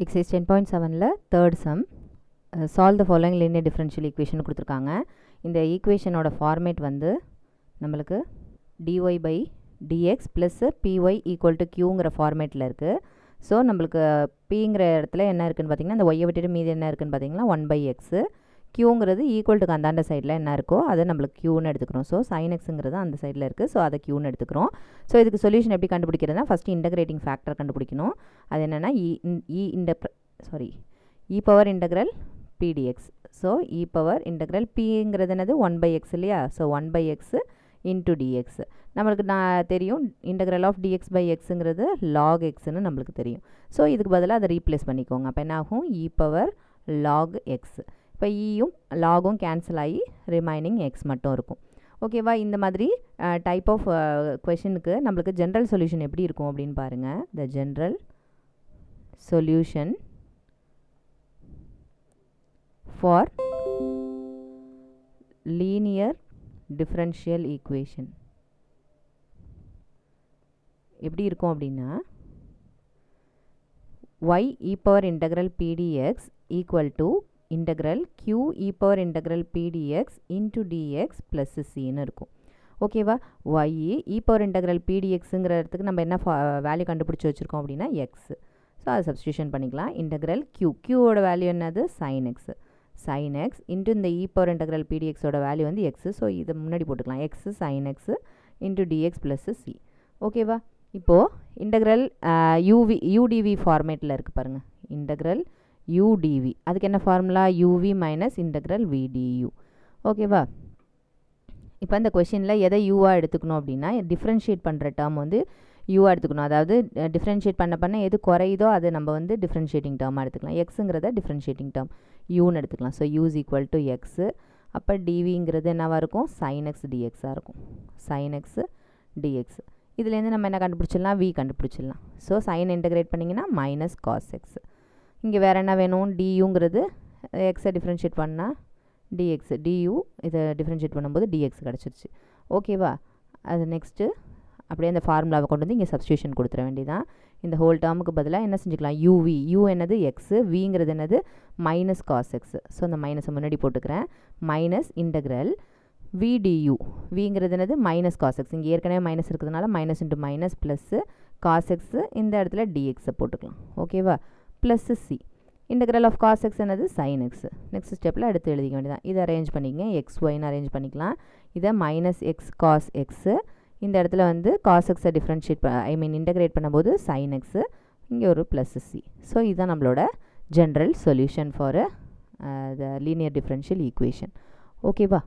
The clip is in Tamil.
Exercise 10.7ல third sum solve the following linear differential equation கொடுத்திருக்காங்க. இந்த ஈக்குவேஷனோட ஃபார்மேட் வந்து நம்மளுக்கு dy by dx plus py equal to qங்கிற ஃபார்மேட்டில் இருக்குது. ஸோ நம்மளுக்கு pங்கிற இடத்துல என்ன இருக்குன்னு பார்த்தீங்கன்னா இந்த y விட்டுட்டு மீது என்ன இருக்குன்னு பார்த்தீங்கன்னா 1/x. qங்கிறது ஈக்குவல் டு அந்தாண்ட சைடில் என்ன இருக்கோ அதை நம்மளுக்கு qன்னு எடுத்துக்கிறோம். ஸோ sin xங்கிறது அந்த சைடில் இருக்குது. ஸோ அதை qன்னு எடுத்துக்கிறோம். ஸோ இதுக்கு சொல்யூஷன் எப்படி கண்டுபிடிக்கிறதுனா ஃபஸ்ட்டு இன்டகிரேட்டிங் ஃபேக்டர் கண்டுபிடிக்கணும். அது என்னென்னா e power integral pdx. So e power integral pங்கிறது என்னது 1/x இல்லையா? So 1/x into dx. நம்மளுக்கு நான் தெரியும் இன்டகிரல் ஆஃப் dx by xங்கிறது log xன்னு நம்மளுக்கு தெரியும். ஸோ இதுக்கு பதிலாக அதை ரீப்ளேஸ் பண்ணிக்கோங்க. அப்போ என்ன ஆகும் e பவர் log x. இப்போ ஈயும் லாகும் கேன்சல் ஆகி ரிமைனிங் எக்ஸ் மட்டும் இருக்கும். ஓகேவா? இந்த மாதிரி டைப் ஆஃப் கொஷனுக்கு நம்மளுக்கு ஜென்ரல் சொல்யூஷன் எப்படி இருக்கும் அப்படின்னு பாருங்கள். The general solution for linear differential equation எப்படி இருக்கும் அப்படின்னா y e power integral pdx equal to integral q e power integral pdx into dx plus cன்னு இருக்கும். ஓகேவா? y e power integral pdxங்கிற இடத்துக்கு நம்ம என்ன வேல்யூ கண்டுபிடிச்சி வச்சுருக்கோம் அப்படின்னா x. ஸோ அதை சப்ஸ்டியூஷன் பண்ணிக்கலாம். இன்டகிரல் qவோட வேல்யூ என்னது sin x இன்ட்டு இந்த e power integral pdxோட வேல்யூ வந்து x. ஸோ இதை முன்னாடி போட்டுக்கலாம். x sin x into dx plus c. ஓகேவா? இப்போது இன்டகிரல் udv ஃபார்மேட்டில் இருக்குது பாருங்கள். இன்டகிரல் udv அதுக்கு என்ன formula? uv minus integral vdu. ஓகேவா? இப்போ இந்த கொஷினில் எதை யூவாக எடுத்துக்கணும் அப்படின்னா டிஃப்ரென்ஷியேட் பண்ணுற டேர்ம் வந்து யூவாக எடுத்துக்கணும். அதாவது டிஃப்ரென்ஷியேட் பண்ண எது குறையுதோ அதை நம்ம வந்து டிஃப்ரென்ஷியேட்டிங் டேர்மாக எடுத்துக்கலாம். எக்ஸுங்கிறத டிஃப்ரென்ஷியேட்டிங் டேர்ம் யூன்னு எடுத்துக்கலாம். So you is equal to x. அப்போ டிவிங்கிறது என்னவாக இருக்கும்? sin x dxஆக இருக்கும். sin x dx. இதுலேருந்து நம்ம என்ன கண்டுபிடிச்சிடலாம்? v கண்டுபிடிச்சிடலாம். ஸோ சைன் இன்டகிரேட் பண்ணிங்கன்னா மைனஸ் காஸ் எக்ஸ். இங்கே வேறு என்ன வேணும்? டியூங்கிறது எக்ஸை டிஃப்ரென்ஷியேட் பண்ணால் டிஎக்ஸ், டியூ இதை டிஃப்ரென்ஷியேட் பண்ணும்போது டிஎக்ஸ் கிடச்சிருச்சு. ஓகேவா? அது நெக்ஸ்ட்டு அப்படியே அந்த ஃபார்முலாவை கொண்டு வந்து இங்கே சப்ஸ்டியூஷன் கொடுத்துட வேண்டியதான். இந்த ஹோல் டேர்முக்கு பதிலாக என்ன செஞ்சுக்கலாம்? யூவி, யூ என்னது எக்ஸு, விங்கிறது என்னது மைனஸ் காஸ் எக்ஸ். ஸோ அந்த மைனஸை முன்னாடி போட்டுக்கிறேன். மைனஸ் இன்டகிரல் விடியூ, விங்கிறது என்னது மைனஸ் காஸ் எக்ஸ். இங்கே ஏற்கனவே மைனஸ் இருக்கிறதுனால minus into minus plus cos x, இந்த இடத்துல டிஎக்ஸை போட்டுக்கலாம். ஓகேவா? Plus c. Integral of cos x என்னது சைன் எக்ஸ். நெக்ஸ்ட் ஸ்டெப்பில் எடுத்து எழுதிக்க வேண்டியதான். இதை அரேஞ்ச் பண்ணிக்கங்க. எக்ஸ் ஒய்னு அரேஞ்ச் பண்ணிக்கலாம். இதை மைனஸ் எக்ஸ் காஸ் எக்ஸு, இந்த இடத்துல வந்து காஸ் எக்ஸை டிஃப்ரென்ஷியேட் இன்டகிரேட் பண்ணும்போது சைன் எக்ஸு, இங்கே ஒரு ப்ளஸ் சி. ஸோ இதுதான் நம்மளோட general solution for the linear differential equation. ஓகேவா?